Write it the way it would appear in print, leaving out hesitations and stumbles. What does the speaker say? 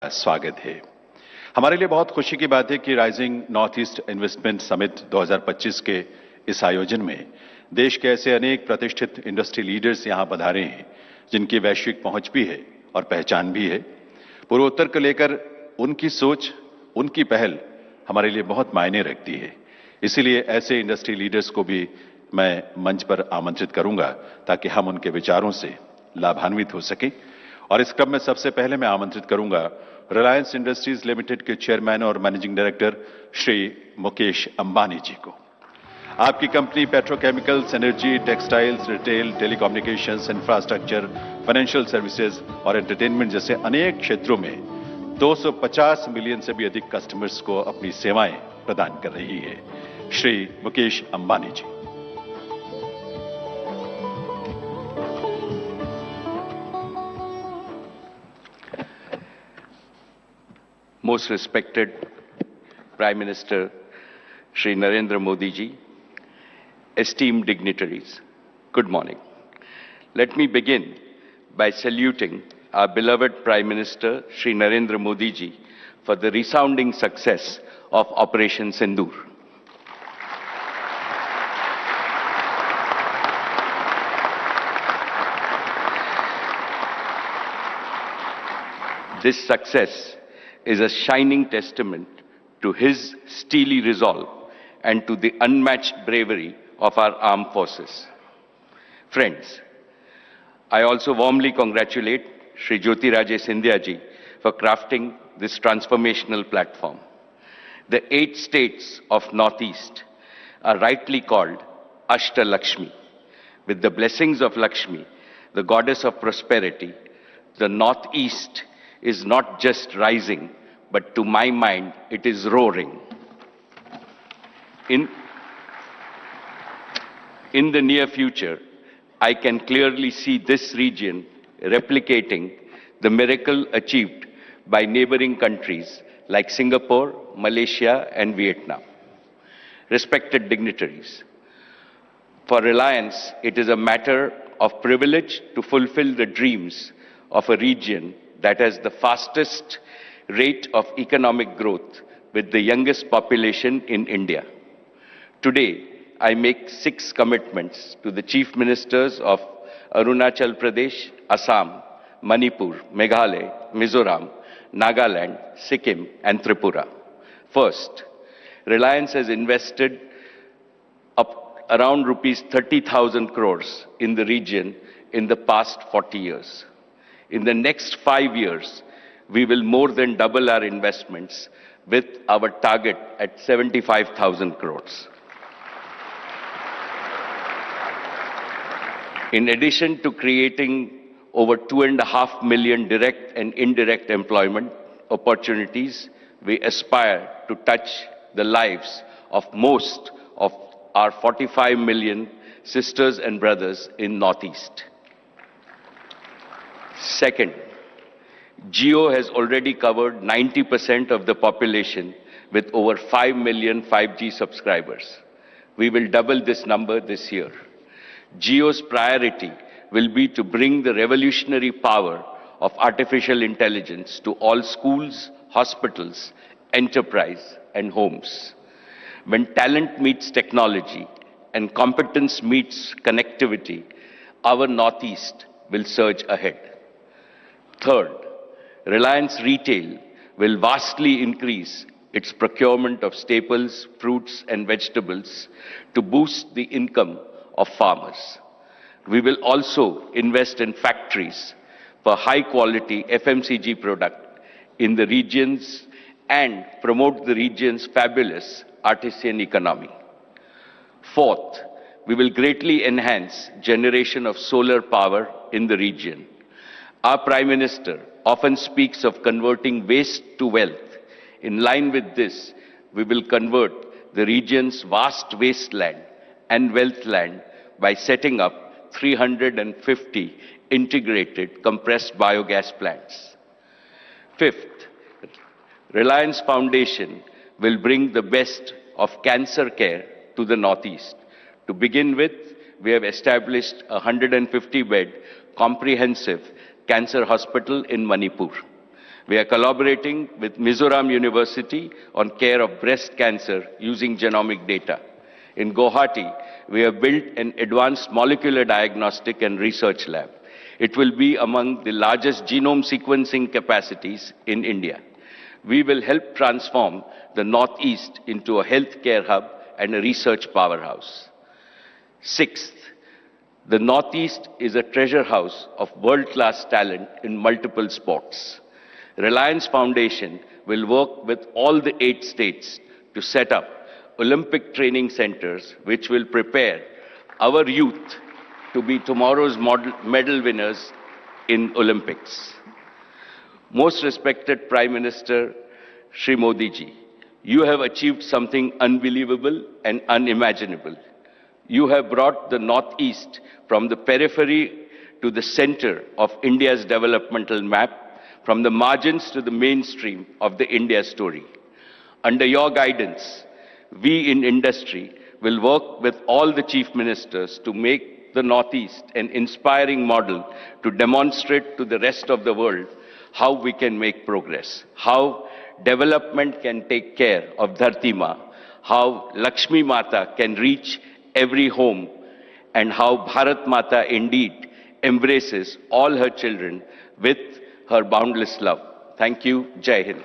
स्वागत है। हमारे लिए बहुत खुशी की बात है कि rising north east investment summit 2025 के इस आयोजन में देश के ऐसे अनेक प्रतिष्ठित इंडस्ट्री लीडर्स यहां पधारे हैं जिनकी वैश्विक पहुंच भी है और पहचान भी है। पूर्वोत्तर को लेकर उनकी सोच, उनकी पहल हमारे लिए बहुत मायने रखती है। इसीलिए ऐसे इंडस्ट्री लीडर्स को भी मैं मंच पर आमंत्रित करूंगा ताकि हम उनके विचारों से लाभान्वित हो सकें। और इस क्रम में सबसे पहले मैं आमंत्रित करूंगा रिलायंस इंडस्ट्रीज लिमिटेड के चेयरमैन और मैनेजिंग डायरेक्टर श्री मुकेश अंबानी जी को। आपकी company petrochemicals, energy, textiles, retail, telecommunications, infrastructure, financial services और एंटरटेनमेंट जैसे अनेक क्षेत्रों में 250 मिलियन से भी अधिक कस्टमर्स को अपनी सेवाएं प्रदान कर रही है। श्री मुकेश अंबानी जी। Most respected Prime Minister Shri Narendra Modi ji, esteemed dignitaries, good morning. Let me begin by saluting our beloved Prime Minister Shri Narendra Modi ji for the resounding success of Operation Sindoor. This success is a shining testament to his steely resolve and to the unmatched bravery of our armed forces. Friends, I also warmly congratulate Shri Jyotirajy Scindia ji for crafting this transformational platform. The 8 states of Northeast are rightly called Ashtalakshmi. With the blessings of Lakshmi, the goddess of prosperity, the Northeast is not just rising, but to my mind, it is roaring. In the near future, I can clearly see this region replicating the miracle achieved by neighboring countries like Singapore, Malaysia, and Vietnam. Respected dignitaries, for Reliance, it is a matter of privilege to fulfill the dreams of a region that has the fastest rate of economic growth with the youngest population in India. Today, I make 6 commitments to the Chief Ministers of Arunachal Pradesh, Assam, Manipur, Meghalaya, Mizoram, Nagaland, Sikkim, and Tripura. First, Reliance has invested around rupees 30,000 crores in the region in the past 40 years. In the next 5 years, we will more than double our investments with our target at 75,000 crores. In addition to creating over 2.5 million direct and indirect employment opportunities, we aspire to touch the lives of most of our 45 million sisters and brothers in Northeast. Second, Jio has already covered 90% of the population with over 5 million 5G subscribers. We will double this number this year. Jio's priority will be to bring the revolutionary power of artificial intelligence to all schools, hospitals, enterprise, and homes. When talent meets technology and competence meets connectivity, our Northeast will surge ahead. Third, Reliance Retail will vastly increase its procurement of staples, fruits, and vegetables to boost the income of farmers. We will also invest in factories for high-quality FMCG product in the regions and promote the region's fabulous artisan economy. Fourth, we will greatly enhance generation of solar power in the region. Our Prime Minister often speaks of converting waste to wealth. In line with this, we will convert the region's vast wasteland and wealth land by setting up 350 integrated compressed biogas plants. Fifth, Reliance Foundation will bring the best of cancer care to the Northeast. To begin with, we have established a 150-bed comprehensive cancer hospital in Manipur. We are collaborating with Mizoram University on care of breast cancer using genomic data. In Guwahati, we have built an advanced molecular diagnostic and research lab. It will be among the largest genome sequencing capacities in India. We will help transform the Northeast into a healthcare hub and a research powerhouse. Sixth, the Northeast is a treasure house of world-class talent in multiple sports. Reliance Foundation will work with all the 8 states to set up Olympic training centers which will prepare our youth to be tomorrow's medal winners in Olympics. Most respected Prime Minister Shri Modi ji, you have achieved something unbelievable and unimaginable. You have brought the Northeast from the periphery to the center of India's developmental map, from the margins to the mainstream of the India story. Under your guidance, we in industry will work with all the chief ministers to make the Northeast an inspiring model to demonstrate to the rest of the world how we can make progress, how development can take care of Dharti Ma, how Lakshmi Mata can reach every home, and how Bharat Mata indeed embraces all her children with her boundless love. Thank you. Jai Hind.